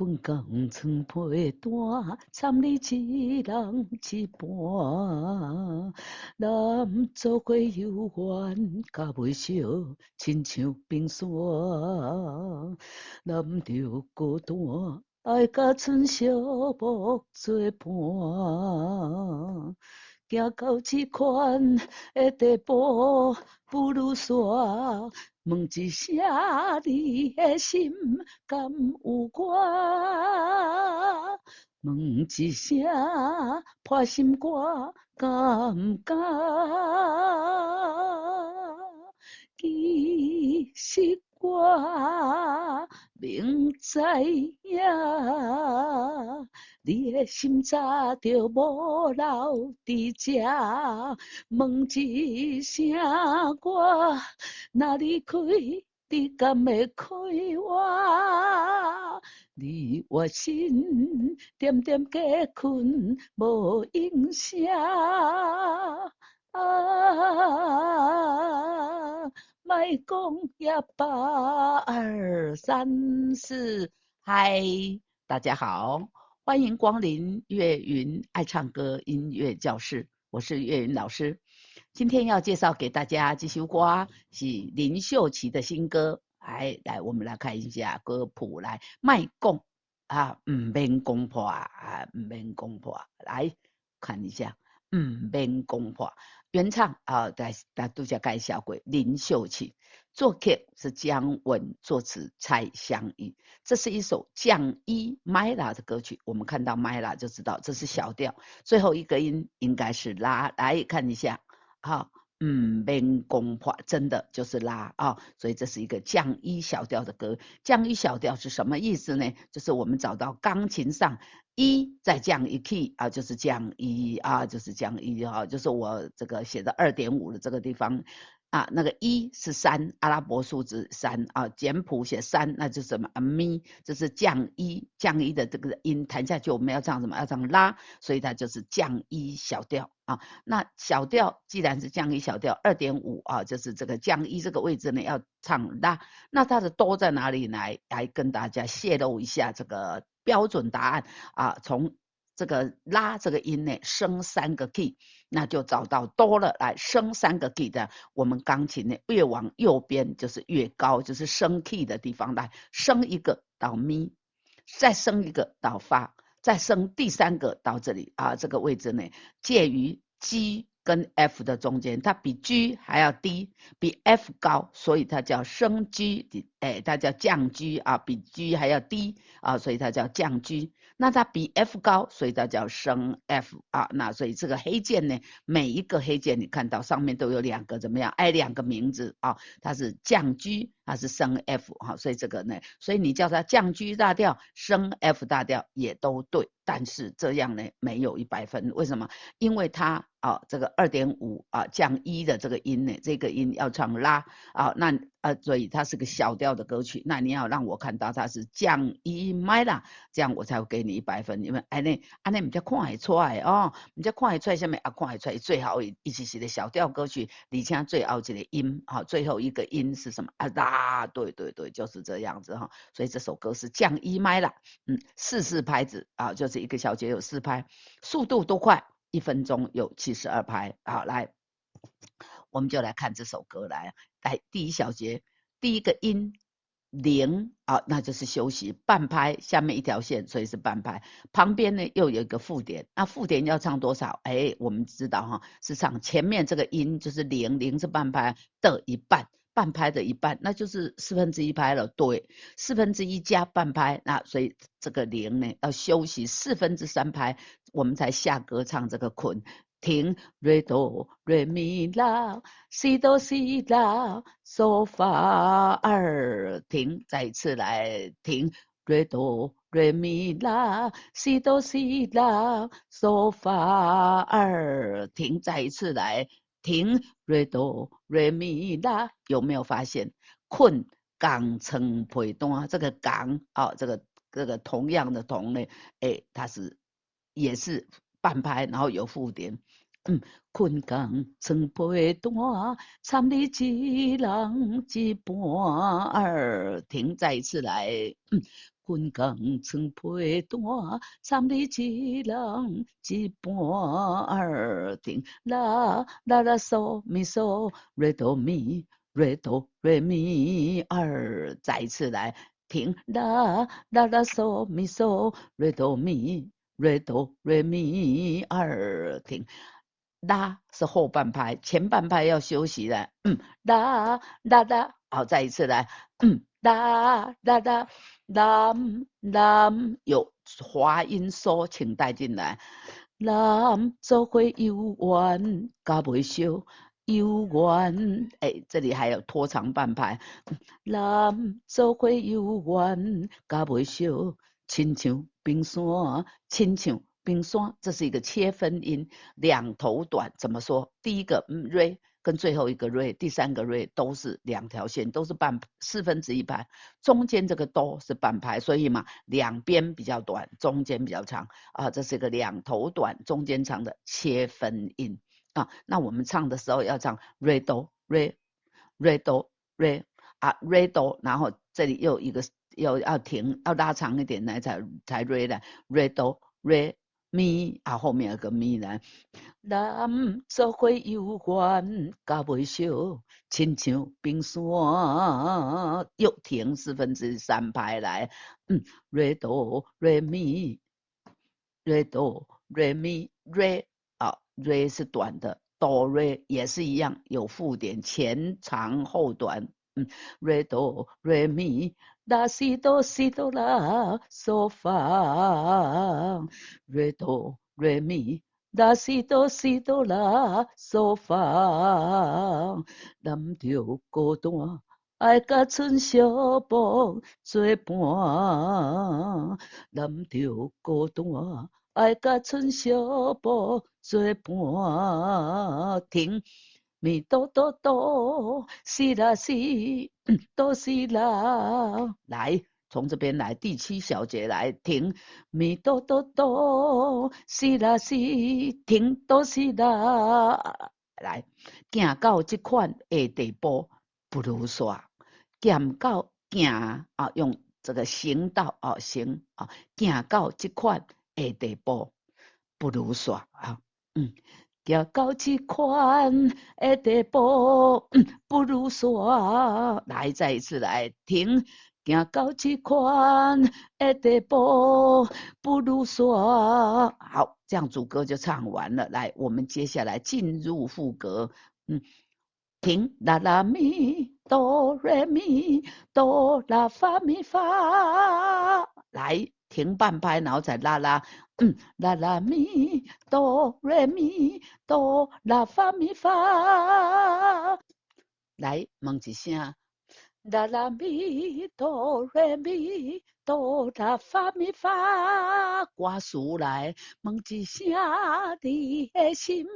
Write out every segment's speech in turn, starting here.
本港床被单，参你一人一半。咱做伙游玩，甲袂少，亲像冰山。咱着孤单，爱甲剩小木作伴。行到这款的地步，不如煞问一声你的心敢有我？问一声破心歌敢不敢？其实我明知影，你的心早就无留伫这。问一声我，若离开，你敢会开我？你我心点点加困，无影声。莫讲也罢，二三四，嗨，大家好，欢迎光临岳云爱唱歌音乐教室，我是岳云老师。今天要介绍给大家这首歌是林秀琪的新歌，来，我们来看一下歌谱，来，莫讲啊，唔免讲破啊，唔免讲破，来看一下，唔免讲破。原唱啊，大都家介绍过林秀琪，作曲是姜文，作词蔡湘玉。这是一首降一 Myla 的歌曲，我们看到 Myla 就知道这是小调，最后一个音应该是拉，来看一下，好。免讲破，真的就是拉啊、所以这是一个降一小调的歌。降一小调是什么意思呢？就是我们找到钢琴上一再降一 key 啊，就是降一啊，就是降一啊，就是我这个写的2.5的这个地方啊，那个一是3，阿拉伯数字3啊，简谱写3，那就是什么咪，就是降一的这个音弹下去，我们要唱什么？要唱拉，所以它就是降一小调啊。那小调既然是降一小调2.5啊，就是这个降一这个位置呢要唱拉，那它的哆在哪里来跟大家泄露一下这个标准答案啊？从这个拉这个音呢升3个 key， 那就找到哆了，来升3个 key 的，我们钢琴呢越往右边就是越高，就是升 key 的地方，来升一个到咪，再升一个到发，再升第3个到这里啊，这个位置呢介于 G 跟 F 的中间，它比 G 还要低，比 F 高，所以它叫升 G， 它叫降 G 啊，比 G 还要低啊，所以它叫降 G。那它比 F 高，所以它叫升 F 啊。那所以这个黑键呢，每一个黑键你看到上面都有2个怎么样？2个名字啊，它是降 G， 它是升 F 哈、啊，所以这个呢，所以你叫它降 G 大调、升 F 大调也都对，但是这样呢没有100分，为什么？因为它啊这个2.5啊降1的这个音呢，这个音要唱拉啊，那所以它是个小调的歌曲，那你要让我看到它是降1麦啦，这样我才会给你100分，因为安尼唔才看会出来哦，唔才看会出来什么啊？看会出来最好一起是个小调歌曲，而且最后一个音啊，最后一个音是什么啊？拉，对对对，就是这样子哈，所以这首歌是降1麦啦，4拍子啊，就是一个小节有4拍，速度都快，1分钟有72拍，好来。我们就来看这首歌来第一小节，第一个音0啊，那就是休息半拍，下面一条线，所以是半拍。旁边呢又有一个附点，那附点要唱多少？我们知道哈，是唱前面这个音就是0，0是半拍的一半。半拍的一半，那就是1/4拍了。对，1/4加半拍，那所以这个0呢要休息3/4拍，我们才下歌唱这个困。停，re do re mi la si do si la so fa 2停，再一次来停，re do re mi la si do si la so fa 2停，再一次来停，re do re mi la 有没有发现困港成陪单这个港啊，这个同样的同呢，它是也是半拍，然后有附点。困港床被单，参你一人一半。停，再一次来。分工成配单，三里一人一半儿停。啦啦啦嗦咪嗦，瑞哆咪瑞哆瑞咪儿，再一次来停。啦啦啦嗦咪嗦，瑞哆咪瑞哆瑞咪儿停。拉是后半拍，前半拍要休息的。啦啦啦，好，再一次来。啦啦啦，啦啦，有滑音嗦，请带进来。啦，做伙游玩，甲袂少游玩。这里还有拖长半拍。啦，做伙游玩，甲袂少亲像冰山，亲像冰山，这是一个切分音，两头短。怎么说？第一个瑞跟最后一个瑞，第三个瑞都是两条线，都是1/4拍，中间这个哆是半拍，所以嘛，两边比较短，中间比较长啊，这是一个两头短，中间长的切分音啊。那我们唱的时候要唱瑞哆瑞瑞哆瑞啊瑞哆，然后这里又一个要停，要拉长一点来才瑞的瑞哆瑞咪啊，后面有个咪来。咱做伙游玩，甲袂少，亲像冰山，又停3/4拍来。瑞哆瑞咪，瑞哆瑞咪瑞啊，瑞是短的，哆瑞也是一样，有附点，前长后短。瑞哆瑞咪，拉西哆西哆拉嗦发，瑞哆瑞咪。拉西哆西哆拉嗦发，男着孤单，爱甲剩小步作伴，男着孤单，爱甲剩小步作伴。停，咪哆哆哆，西啦西，哆西啦，来。从这边来，第7小节来停，咪哆哆哆，西啦西，停哆西啦，来，行到这款的地步，不如煞，行到行啊，用这个行道啊行啊，行到这款的地步，不如煞啊，行到这款的地步，不如煞，来，再一次来停。行到这款的地步，不如说好，这样主歌就唱完了。来，我们接下来进入副歌。停，啦啦咪哆来咪哆啦发咪发，来停半拍，然后再啦啦。啦啦咪哆来咪哆啦发咪发，来问一声。啦啦咪哆来咪哆啦发咪发，歌词来问一声，你的心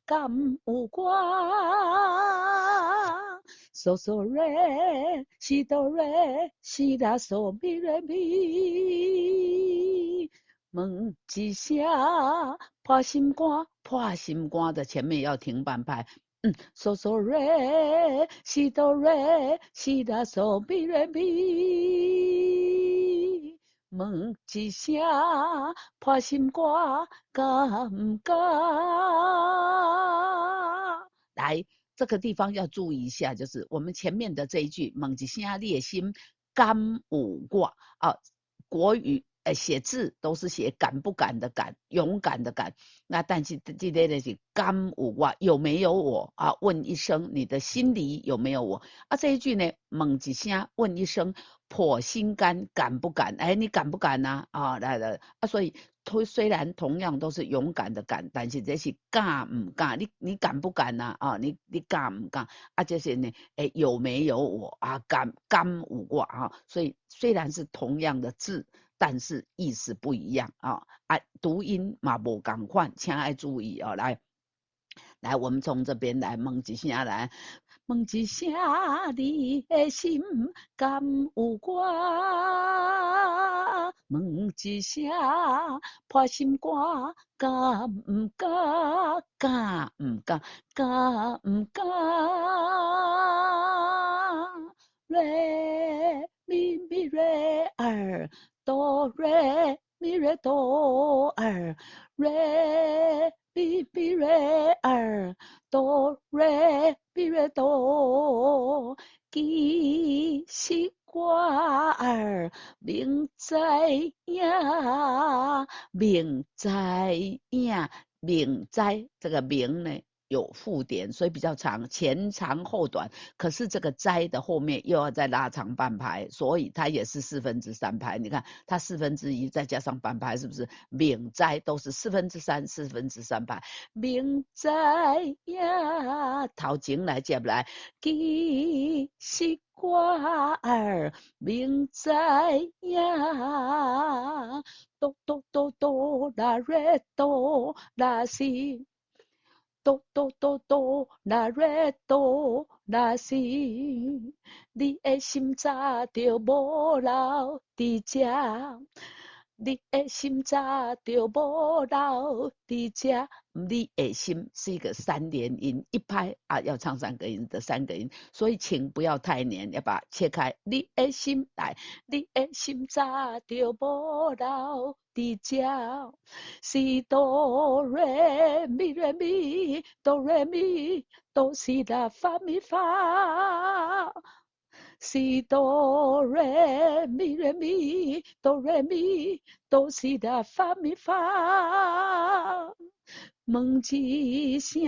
敢有我？嗦嗦来西哆来西啦嗦咪来咪，问一声破心肝，破心肝的前面要停半拍。嗦嗦来西哆来西啦嗦咪来咪，问一声破心肝敢不敢？来，这个地方要注意一下，就是我们前面的这一句问一声你的心敢有我啊，国语。写字都是写敢不敢的敢，勇敢的敢。那但是这类的是敢有我，有没有我啊？问一声，你的心里有没有我啊？这一句呢，问一声，问一声，破心肝，敢不敢？你敢不敢呢？来啊，所以虽然同样都是勇敢的敢，但是这是敢不敢？你敢不敢呢？你敢不敢？啊，这些呢，有没有我啊？敢有我啊？所以虽然是同样的字。但是意思不一样读音嘛无共款，请爱注意来，我们从这边来问一下来，问一下你的心敢有我？问一下破心肝敢不敢？敢不敢？敢不敢？咪咪瑞儿哆瑞咪瑞哆儿瑞咪咪瑞儿哆瑞咪瑞哆，其实我儿明知影，明知影，明知这个明呢？有附点，所以比较长，前长后短。可是这个摘的后面又要再拉长半拍，所以它也是3/4拍。你看它1/4再加上半拍，是不是？明摘都是3/4、3/4拍。明知呀，头前来接来，其实我儿明知呀，哆哆哆哆啦瑞哆啦西。哆哆哆哆啦瑞哆啦西，你的心早就无留伫这，你的心早就无留伫这。你的心是一个3连音，一拍啊要唱3个音的3个音，所以请不要太黏，要把它切开。你的心来，你的心早就无留伫这。西哆瑞咪瑞咪哆瑞咪哆西啦发咪发，西哆瑞咪瑞咪哆瑞咪哆西啦发咪发。问一声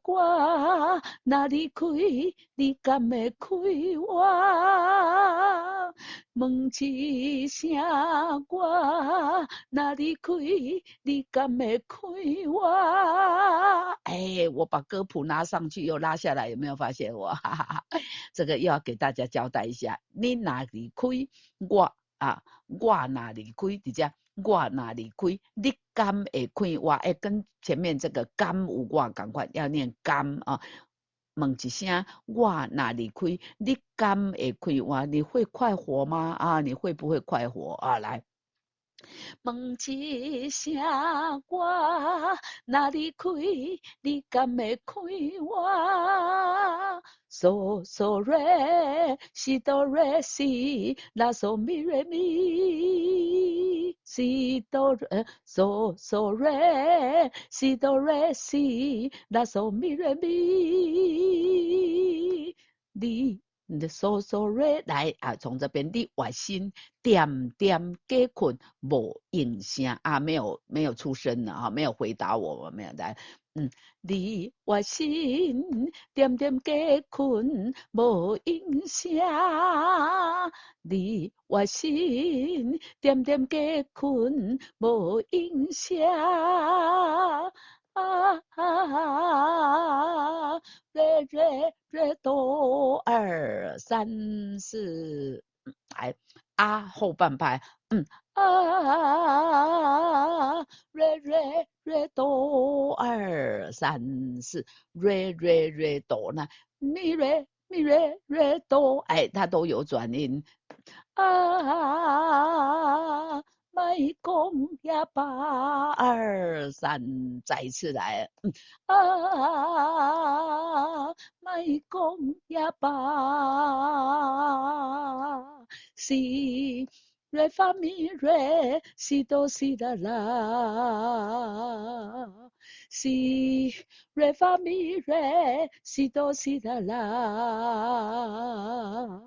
我哪里开，你敢会开我？问一声我哪里开，你敢会开我？哎，我把歌谱拉上去又拉下来，有没有发现我？哈哈哈，这个又要给大家交代一下，你哪里开，我哪里开，直接。我哪里开，你敢会开我？哎，跟前面这个敢有我赶快要念敢啊！问一声，我哪里开？你敢会开我？你会快活吗？啊，你会不会快活啊？来。问一声我哪里开，你敢会开我？嗦嗦瑞西哆瑞西拉嗦咪瑞咪，西哆瑞嗦嗦瑞西哆瑞西拉嗦咪瑞咪，你的嗦嗦瑞来啊，从这边你外心点点给困无应声啊，没有出声了啊，没有回答我没有来，你外心点点给困无应声，你外心点点给困无应声。瑞瑞瑞哆2、3、4，来后半拍，瑞瑞瑞哆2、3、4，瑞瑞瑞哆那咪瑞咪瑞瑞哆，哎，它都有转音。卖讲呀8、2、3，再一次来。卖讲呀西瑞发咪瑞西哆西啦啦，西瑞发咪瑞西哆西啦啦。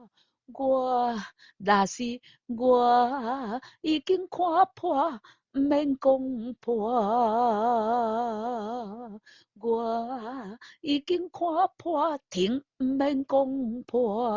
我若是我已经看破，毋免讲破。我已经看破，停，毋免讲破。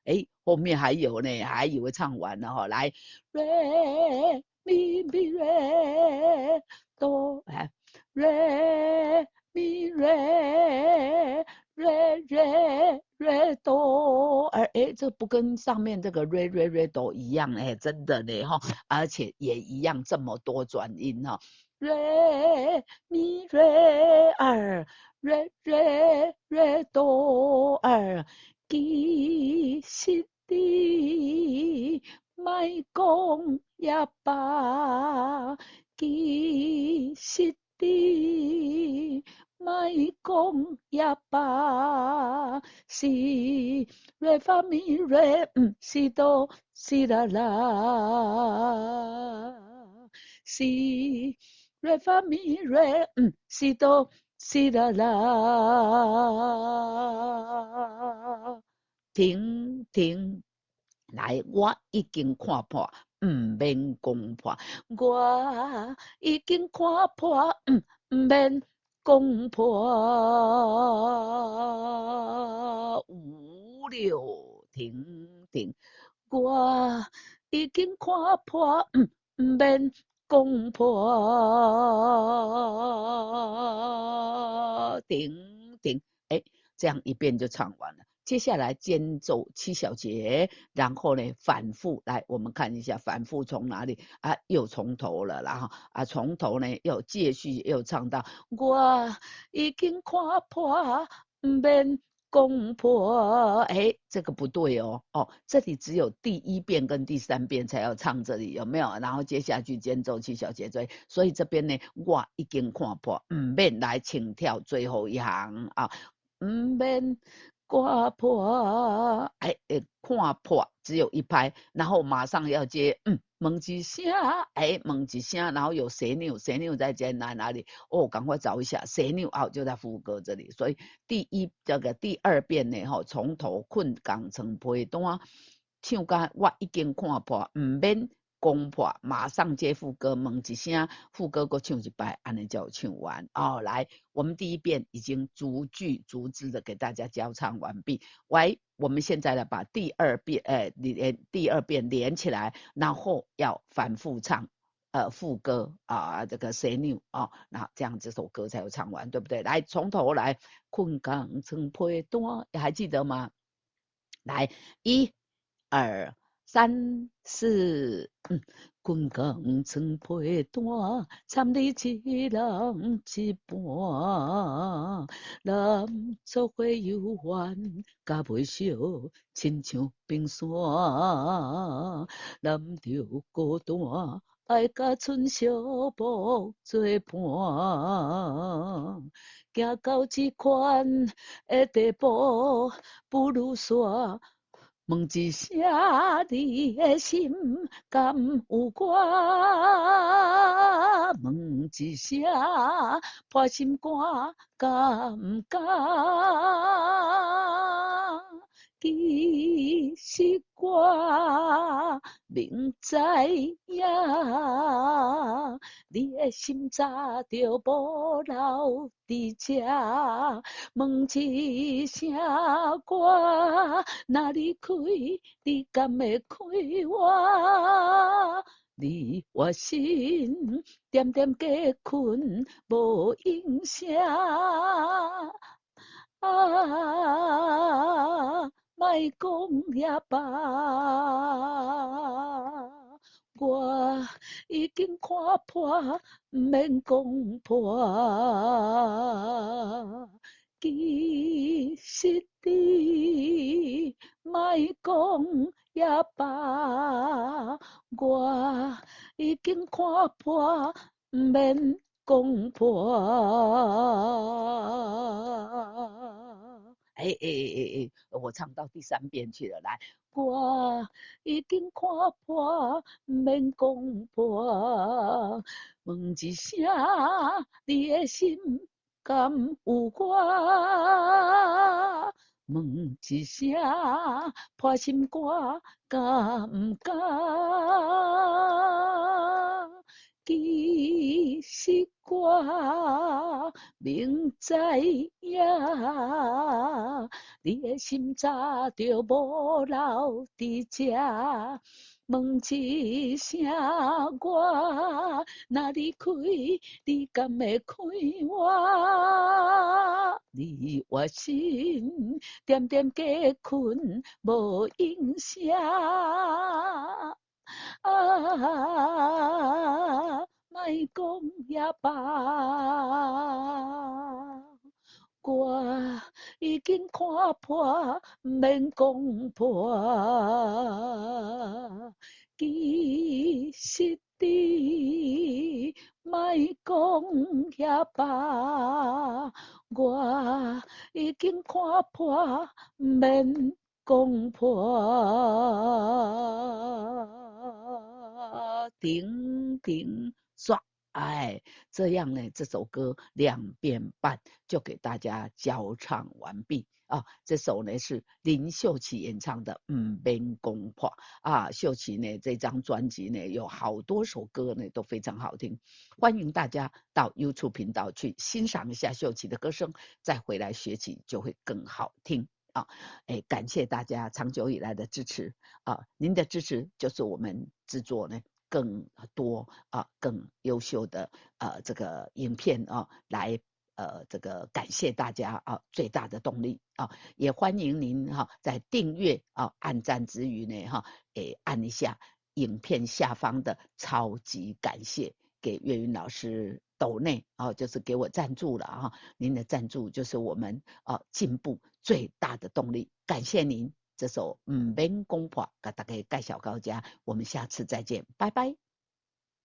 哎，后面还有呢，还以为唱完了哈。来，瑞咪咪瑞哆，哎，瑞咪瑞。瑞瑞瑞哆，哎，这不跟上面这个瑞瑞瑞哆一样哎，真的呢哈，而且也一样这么多转音哈，瑞咪瑞儿，瑞瑞瑞哆儿，其实的莫讲也罢，其实的。莫讲也罢，是瑞发咪瑞，是哆是啦啦，是瑞发咪瑞，是哆是啦啦。停停，来，我已经看破，免讲破，我已经看破，免讲破。五六停停，我已经看破，免讲破。停停，哎，这样一遍就唱完了。接下来间奏七小节，然后呢反复来，我们看一下反复从哪里啊？又从头了，然后啊从头呢又继续又唱到我已经看破，免讲破。哎，这个不对哦，这里只有第一遍跟第三遍才要唱这里有没有？然后接下去间奏七小节追，所以这边呢我已经看破，免来请跳最后一行啊。免挂破，哎，看破只有一拍，然后马上要接，问一声，哎，问一声，然后有蛇钮，蛇钮在接哪里？哦，赶快找一下，蛇钮哦，就在副歌这里。所以第二遍呢，从头困港成批单，唱到我已经看破，免讲破，马上接副歌，问一声，副歌搁唱一摆，安尼就唱完哦。来，我们第一遍已经逐句逐字的给大家教唱完毕。喂，我们现在来把第二遍连起来，然后要反复唱。副歌啊，这个旋律啊，那这样这首歌才有唱完，对不对？来，从头来，困港曾配单，还记得吗？来，一、二、三、四，困港曾配单，参你一人一半。男做伙游玩，甲袂少，亲像冰山。男着孤单，爱甲剩小步作伴。行到这款的地步，不如煞。问一声，你的心敢有我？问一声，破心肝敢唔敢？其实我明知影，你的心早就无留伫这。问一声我，哪里开？你敢会开我？你我心点点加困，无影声。莫讲也罢，我已经看破，免讲破。其实你莫讲也罢，我已经看破，免讲破。我唱到第三遍去了，来，我已经看破，免讲破。问一声，你的心敢有我？问一声，破心肝敢唔敢？其实我明知影，你的心早就无留伫这。问一声我，哪里开？你敢会开我？你我心点点加困，无影声。莫讲也罢，我已经看破，免讲破。其实你莫讲也罢，我已经看破，免讲破，停停刷。哎，这样呢，这首歌2遍半就给大家教唱完毕啊。这首呢是林秀琪演唱的《唔免讲破》啊。秀琪呢这张专辑呢有好多首歌呢都非常好听，欢迎大家到 YouTube 频道去欣赏一下秀琪的歌声，再回来学起就会更好听。啊，哎，感谢大家长久以来的支持啊！您的支持就是我们制作呢更多啊、更优秀的这个影片啊，来这个感谢大家啊最大的动力啊，也欢迎您哈、在订阅啊按赞之余呢哈，按一下影片下方的超级感谢，给岳云老师抖内啊，就是给我赞助了啊，您的赞助就是我们进步最大的动力，感谢您。这首唔免讲破，给大家介绍到这，我们下次再见，拜拜。